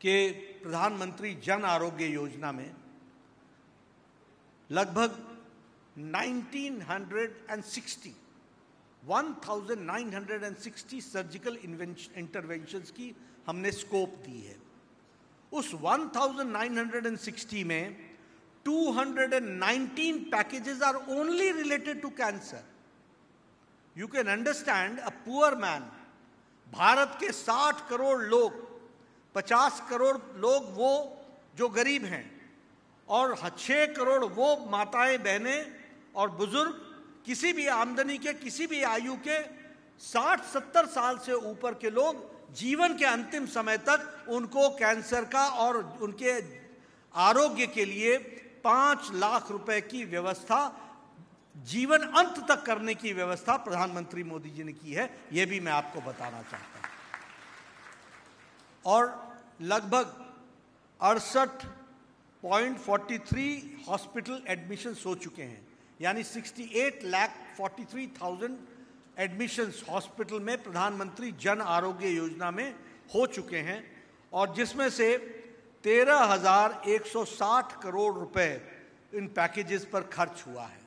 कि प्रधानमंत्री जन आरोग्य योजना में लगभग 1960 सर्जिकल इंटरवेंशंस की हमने स्कोप दी है। उस 1960 में 219 packages are only related to cancer. You can understand a poor man, Bharat के 60 करोड़ लोग, 50 करोड़ लोग वो जो गरीब हैं और 6 करोड़ वो माताएं, बहनें और बुजुर्ग, किसी भी आमदनी के, किसी भी आयु के, 60-70 साल से ऊपर के लोग जीवन के अंतिम समय तक उनको कैंसर का और उनके आरोग्य के लिए 5 लाख रुपए की व्यवस्था, जीवन अंत तक करने की व्यवस्था प्रधानमंत्री मोदी जी ने की है। यह भी मैं आपको बताना चाहता हूं। और लगभग 68.43 हॉस्पिटल एडमिशंस हो चुके हैं, यानी 68,43,000 एडमिशंस हॉस्पिटल में प्रधानमंत्री जन आरोग्य योजना में हो चुके हैं, और जिसमें से 13,160 करोड़ रुपए इन पैकेजेस पर खर्च हुआ है।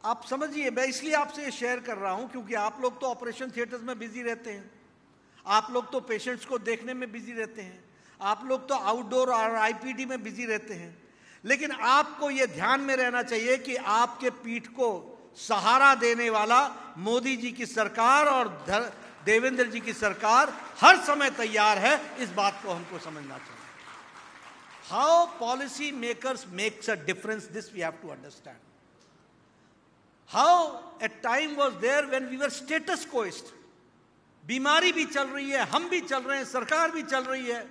आप समझिए, मैं इसलिए आपसे ये शेयर कर रहा हूं क्योंकि आप लोग तो ऑपरेशन थिएटर्स में बिजी रहते हैं, आप लोग तो पेशेंट्स को देखने में बिजी रहते हैं, आप लोग तो आउटडोर और आईपीडी में बिजी रहते हैं, लेकिन आपको यह ध्यान में रहना चाहिए कि आपके पीठ को सहारा देने वाला मोदी जी की सरकार और देवेंद्र जी की सरकार हर समय तैयार है। इस बात को हमको समझना चाहिए। How policy makers makes a difference, this we have to understand. How a time was there when we were status quoist, बीमारी भी चल रही है, हम भी चल रहे हैं, सरकार भी चल रही है।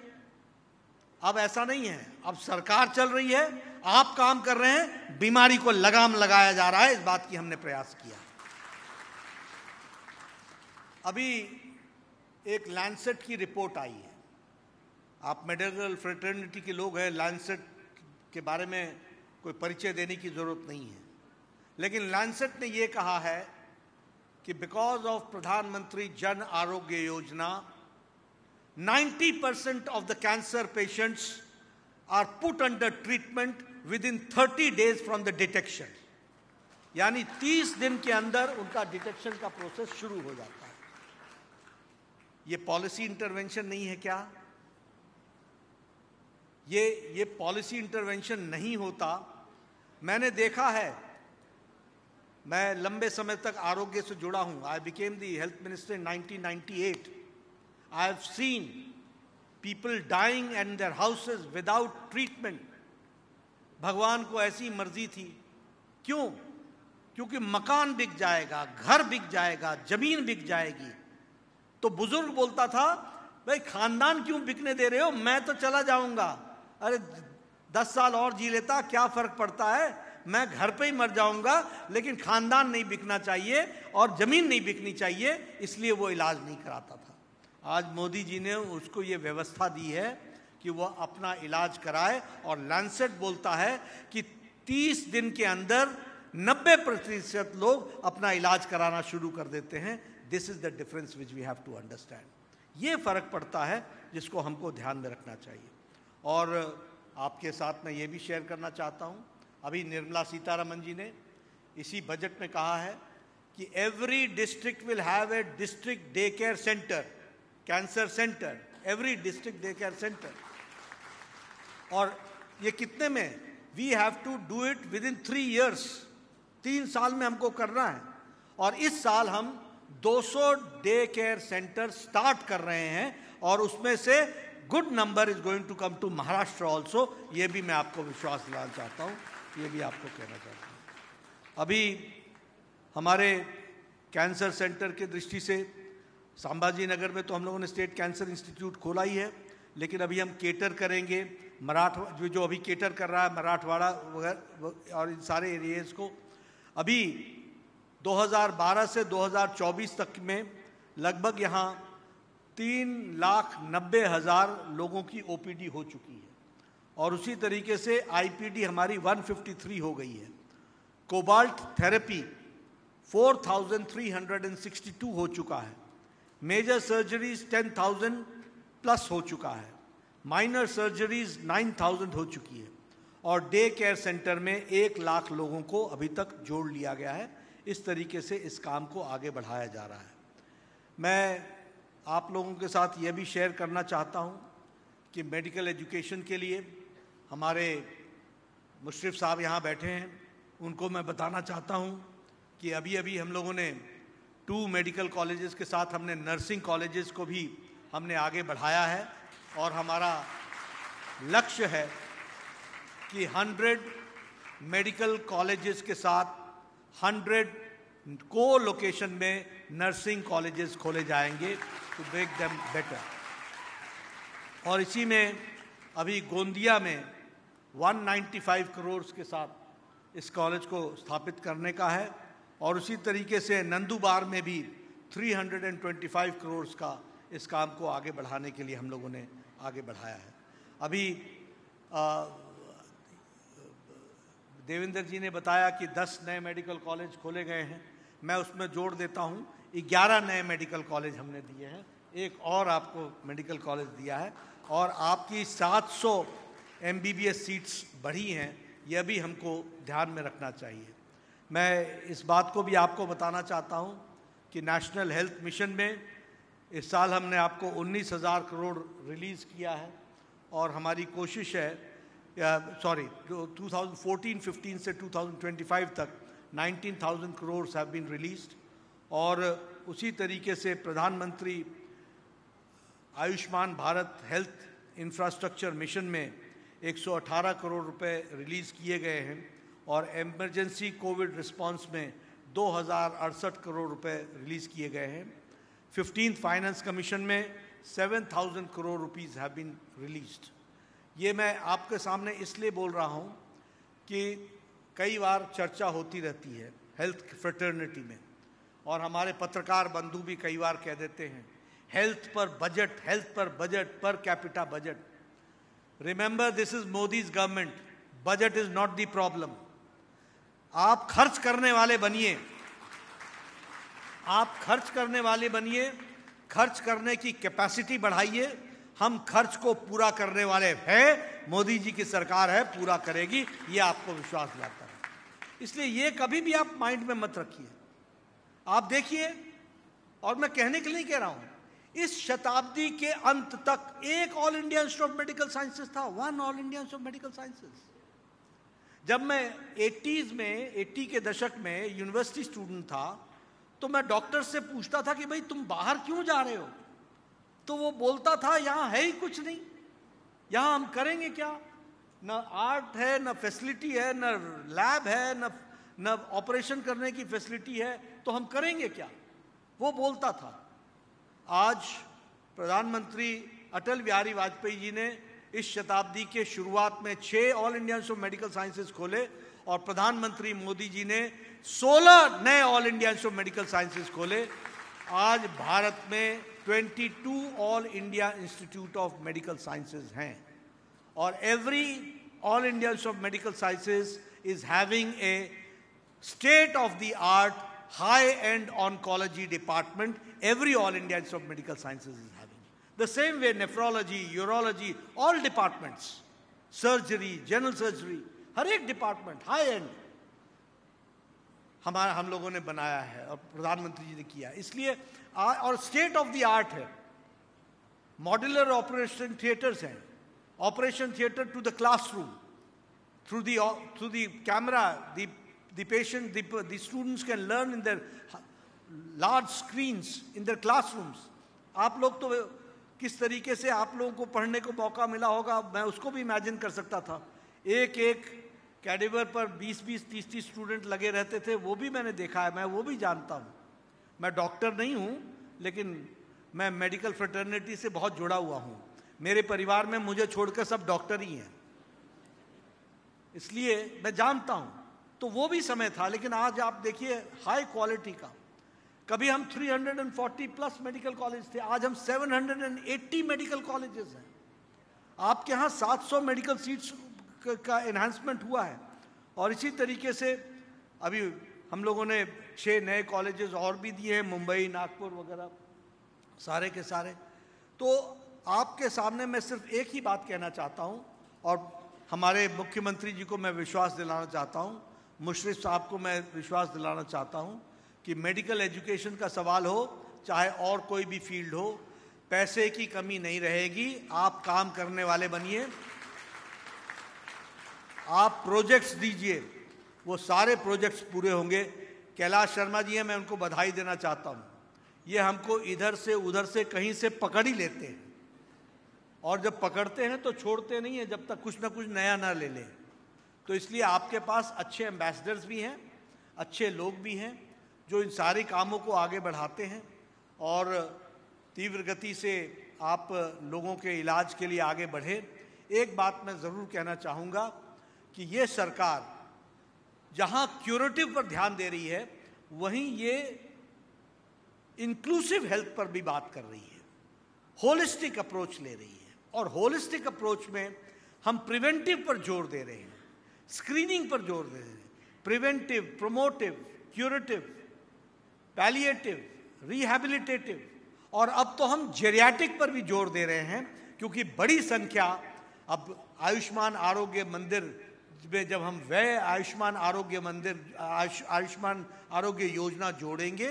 अब ऐसा नहीं है, अब सरकार चल रही है, आप काम कर रहे हैं, बीमारी को लगाम लगाया जा रहा है। इस बात की हमने प्रयास किया। अभी एक लैंसेट की रिपोर्ट आई है, आप मेडिकल फ्रेटर्निटी के लोग हैं, लैंसेट के बारे में कोई परिचय देने की जरूरत नहीं है, लेकिन लैंसेट ने यह कहा है कि बिकॉज ऑफ प्रधानमंत्री Jan Arogya Yojana 90% of the cancer patients are put under treatment within 30 days from the detection, यानी 30 दिन के अंदर उनका डिटेक्शन का प्रोसेस शुरू हो जाता है। ये पॉलिसी इंटरवेंशन नहीं है क्या? ये पॉलिसी इंटरवेंशन नहीं होता। मैंने देखा है, मैं लंबे समय तक आरोग्य से जुड़ा हूं। I became the health minister in 1998। I have seen people dying in their houses without treatment. भगवान को ऐसी मर्जी थी। क्यों? क्योंकि मकान बिक जाएगा, घर बिक जाएगा, जमीन बिक जाएगी। तो बुजुर्ग बोलता था, भाई खानदान क्यों बिकने दे रहे हो, मैं तो चला जाऊंगा। अरे 10 साल और जी लेता, क्या फर्क पड़ता है, मैं घर पे ही मर जाऊंगा, लेकिन खानदान नहीं बिकना चाहिए और जमीन नहीं बिकनी चाहिए, इसलिए वो इलाज नहीं कराता था। आज मोदी जी ने उसको ये व्यवस्था दी है कि वह अपना इलाज कराए, और लैंसेट बोलता है कि 30 दिन के अंदर 90% लोग अपना इलाज कराना शुरू कर देते हैं। This is the difference which we have to understand. ये फर्क पड़ता है जिसको हमको ध्यान में रखना चाहिए। और आपके साथ मैं ये भी शेयर करना चाहता हूँ, अभी निर्मला सीतारमन जी ने इसी बजट में कहा है कि every district will have a district day care centre, cancer centre, every district day care centre. और ये कितने में? We have to do it within 3 years, 3 साल में हमको करना है। और इस साल हम 200 डे केयर सेंटर स्टार्ट कर रहे हैं, और उसमें से good number is going to come to Maharashtra also. ये भी मैं आपको विश्वास दिलाना चाहता हूँ, ये भी आपको कहना चाहता हूँ। अभी हमारे कैंसर सेंटर की दृष्टि से संभाजी नगर में तो हम लोगों ने स्टेट कैंसर इंस्टीट्यूट खोला ही है, लेकिन अभी हम केटर करेंगे जो अभी केटर कर रहा है मराठवाड़ा वगैरह और इन सारे एरियाज को। अभी 2012 से 2024 तक में लगभग यहाँ 3,90,000 लोगों की ओपीडी हो चुकी है, और उसी तरीके से आईपीडी हमारी 153 हो गई है। कोबाल्ट थेरेपी 4,362 हो चुका है। मेजर सर्जरीज 10,000 प्लस हो चुका है। माइनर सर्जरीज 9,000 हो चुकी है और डे केयर सेंटर में 1 लाख लोगों को अभी तक जोड़ लिया गया है। इस तरीके से इस काम को आगे बढ़ाया जा रहा है। मैं आप लोगों के साथ यह भी शेयर करना चाहता हूं कि मेडिकल एजुकेशन के लिए हमारे मुशर्रफ साहब यहाँ बैठे हैं, उनको मैं बताना चाहता हूं कि अभी अभी हम लोगों ने 2 मेडिकल कॉलेजेस के साथ हमने नर्सिंग कॉलेजेस को भी हमने आगे बढ़ाया है और हमारा लक्ष्य है कि 100 मेडिकल कॉलेजेस के साथ 100 को लोकेशन में नर्सिंग कॉलेजेस खोले जाएंगे टू मेक देम बेटर। और इसी में अभी गोंदिया में 195 करोड़ के साथ इस कॉलेज को स्थापित करने का है और उसी तरीके से नंदुबार में भी 325 करोड़ का इस काम को आगे बढ़ाने के लिए हम लोगों ने आगे बढ़ाया है। अभी देवेंद्र जी ने बताया कि 10 नए मेडिकल कॉलेज खोले गए हैं। मैं उसमें जोड़ देता हूं 11 नए मेडिकल कॉलेज हमने दिए हैं, एक और आपको मेडिकल कॉलेज दिया है और आपकी 700 MBBS सीट्स बढ़ी हैं, यह भी हमको ध्यान में रखना चाहिए। मैं इस बात को भी आपको बताना चाहता हूं कि नेशनल हेल्थ मिशन में इस साल हमने आपको 19,000 करोड़ रिलीज़ किया है और हमारी कोशिश है 2014-15 से 2025 तक 19,000 करोड़ हैव बीन रिलीज्ड। और उसी तरीके से प्रधानमंत्री Ayushman Bharat health infrastructure mission में 118 करोड़ रुपए रिलीज़ किए गए हैं और एमरजेंसी कोविड रिस्पांस में 2,068 करोड़ रुपए रिलीज़ किए गए हैं। 15th फाइनेंस कमीशन में 7,000 crore rupees have been released. ये मैं आपके सामने इसलिए बोल रहा हूँ कि कई बार चर्चा होती रहती है हेल्थ फ्रेटर्निटी में और हमारे पत्रकार बंधु भी कई बार कह देते हैं हेल्थ पर budget per capita budget. Remember, this is Modi's government, budget is not the problem. आप खर्च करने वाले बनिए, खर्च करने की कैपेसिटी बढ़ाइए। हम खर्च को पूरा करने वाले हैं, मोदी जी की सरकार है, पूरा करेगी, ये आपको विश्वास दिलाता है। इसलिए ये कभी भी आप माइंड में मत रखिए। आप देखिए, और मैं कहने के लिए नहीं कह रहा हूं, इस शताब्दी के अंत तक एक all India institute of medical sciences था, 1 all India institute of medical sciences. जब मैं 80 के दशक में यूनिवर्सिटी स्टूडेंट था तो मैं डॉक्टर से पूछता था कि भाई तुम बाहर क्यों जा रहे हो, तो वो बोलता था यहां है ही कुछ नहीं, यहां हम करेंगे क्या, न आर्ट है, न फैसिलिटी है, न लैब है, न ऑपरेशन करने की फैसिलिटी है, तो हम करेंगे क्या, वो बोलता था। आज प्रधानमंत्री अटल बिहारी वाजपेयी जी ने इस शताब्दी के शुरुआत में 6 all India institute of medical sciences खोले और प्रधानमंत्री मोदी जी ने 16 नए all India institute of medical sciences खोले। आज भारत में 22 all India institute of medical sciences हैं और every all India institute of medical sciences is having a state of the art high and oncology department. Every all India institute of medical sciences is having the same way nephrology, urology, all departments, surgery, general surgery, हर एक department high and हम लोगों ने बनाया है और प्रधानमंत्री जी ने किया। इसलिए और स्टेट ऑफ द आर्ट है, मॉड्यूलर ऑपरेशन थिएटर्स हैं, operation theatre to the classroom, through the camera the patient the students can learn in their large screens in their classrooms. आप लोग तो किस तरीके से आप लोगों को पढ़ने को मौका मिला होगा, मैं उसको भी इमेजिन कर सकता था। एक कैडिवर पर 20-20, 30-30 स्टूडेंट लगे रहते थे, वो भी मैंने देखा है, मैं वो भी जानता हूँ। मैं डॉक्टर नहीं हूँ, लेकिन मैं मेडिकल फ्रेटर्निटी से बहुत जुड़ा हुआ हूँ। मेरे परिवार में मुझे छोड़कर सब डॉक्टर ही हैं, इसलिए मैं जानता हूँ। तो वो भी समय था, लेकिन आज आप देखिए हाई क्वालिटी का। कभी हम 340 प्लस मेडिकल कॉलेज थे, आज हम 780 मेडिकल कॉलेजेस हैं। आपके यहाँ 700 मेडिकल सीट्स का एनहांसमेंट हुआ है और इसी तरीके से अभी हम लोगों ने 6 नए कॉलेजेस और भी दिए हैं, मुंबई, नागपुर वगैरह सारे के सारे। तो आपके सामने मैं सिर्फ एक ही बात कहना चाहता हूं और हमारे मुख्यमंत्री जी को मैं विश्वास दिलाना चाहता हूं, मुशर्रफ साहब को मैं विश्वास दिलाना चाहता हूं कि मेडिकल एजुकेशन का सवाल हो चाहे और कोई भी फील्ड हो, पैसे की कमी नहीं रहेगी। आप काम करने वाले बनिए, आप प्रोजेक्ट्स दीजिए, वो सारे प्रोजेक्ट्स पूरे होंगे। कैलाश शर्मा जी हैं, मैं उनको बधाई देना चाहता हूं। ये हमको इधर से उधर से कहीं से पकड़ ही लेते हैं और जब पकड़ते हैं तो छोड़ते नहीं है जब तक कुछ ना कुछ नया ना ले लें। तो इसलिए आपके पास अच्छे एम्बेसडर्स भी हैं, अच्छे लोग भी हैं जो इन सारे कामों को आगे बढ़ाते हैं और तीव्र गति से आप लोगों के इलाज के लिए आगे बढ़े। एक बात मैं ज़रूर कहना चाहूँगा कि ये सरकार जहाँ क्यूरेटिव पर ध्यान दे रही है, वहीं ये इंक्लूसिव हेल्थ पर भी बात कर रही है, होलिस्टिक अप्रोच ले रही है। और होलिस्टिक अप्रोच में हम प्रिवेंटिव पर जोर दे रहे हैं, स्क्रीनिंग पर जोर दे रहे हैं, preventive, promotive, curative, palliative, rehabilitative, और अब तो हम जेरियाटिक पर भी जोर दे रहे हैं क्योंकि बड़ी संख्या अब आयुष्मान आरोग्य मंदिर में जब हम व्यय आयुष्मान आरोग्य मंदिर आयुष्मान आरोग्य योजना जोड़ेंगे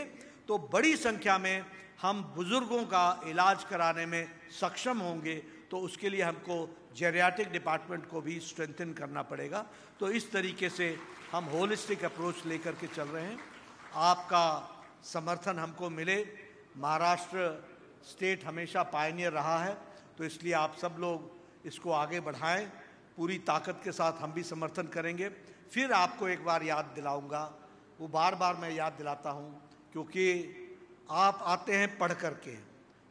तो बड़ी संख्या में हम बुजुर्गों का इलाज कराने में सक्षम होंगे। तो उसके लिए हमको जेरियाटिक डिपार्टमेंट को भी स्ट्रेंथन करना पड़ेगा। तो इस तरीके से हम होलिस्टिक अप्रोच लेकर के चल रहे हैं। आपका समर्थन हमको मिले। महाराष्ट्र स्टेट हमेशा पायनियर रहा है, तो इसलिए आप सब लोग इसको आगे बढ़ाएं। पूरी ताकत के साथ हम भी समर्थन करेंगे। फिर आपको एक बार याद दिलाऊंगा, वो बार बार मैं याद दिलाता हूं क्योंकि आप आते हैं पढ़ करके,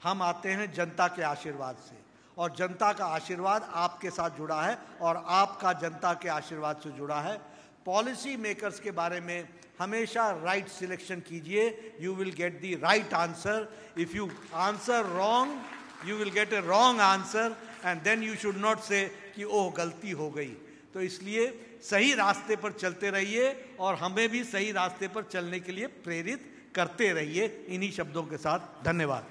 हम आते हैं जनता के आशीर्वाद से, और जनता का आशीर्वाद आपके साथ जुड़ा है और आपका जनता के आशीर्वाद से जुड़ा है। पॉलिसी मेकर्स के बारे में हमेशा राइट सिलेक्शन कीजिए। You will get the right answer. If you answer wrong you will get a wrong answer and then you should not say कि ओह गलती हो गई। तो इसलिए सही रास्ते पर चलते रहिए और हमें भी सही रास्ते पर चलने के लिए प्रेरित करते रहिए। इन्हीं शब्दों के साथ धन्यवाद।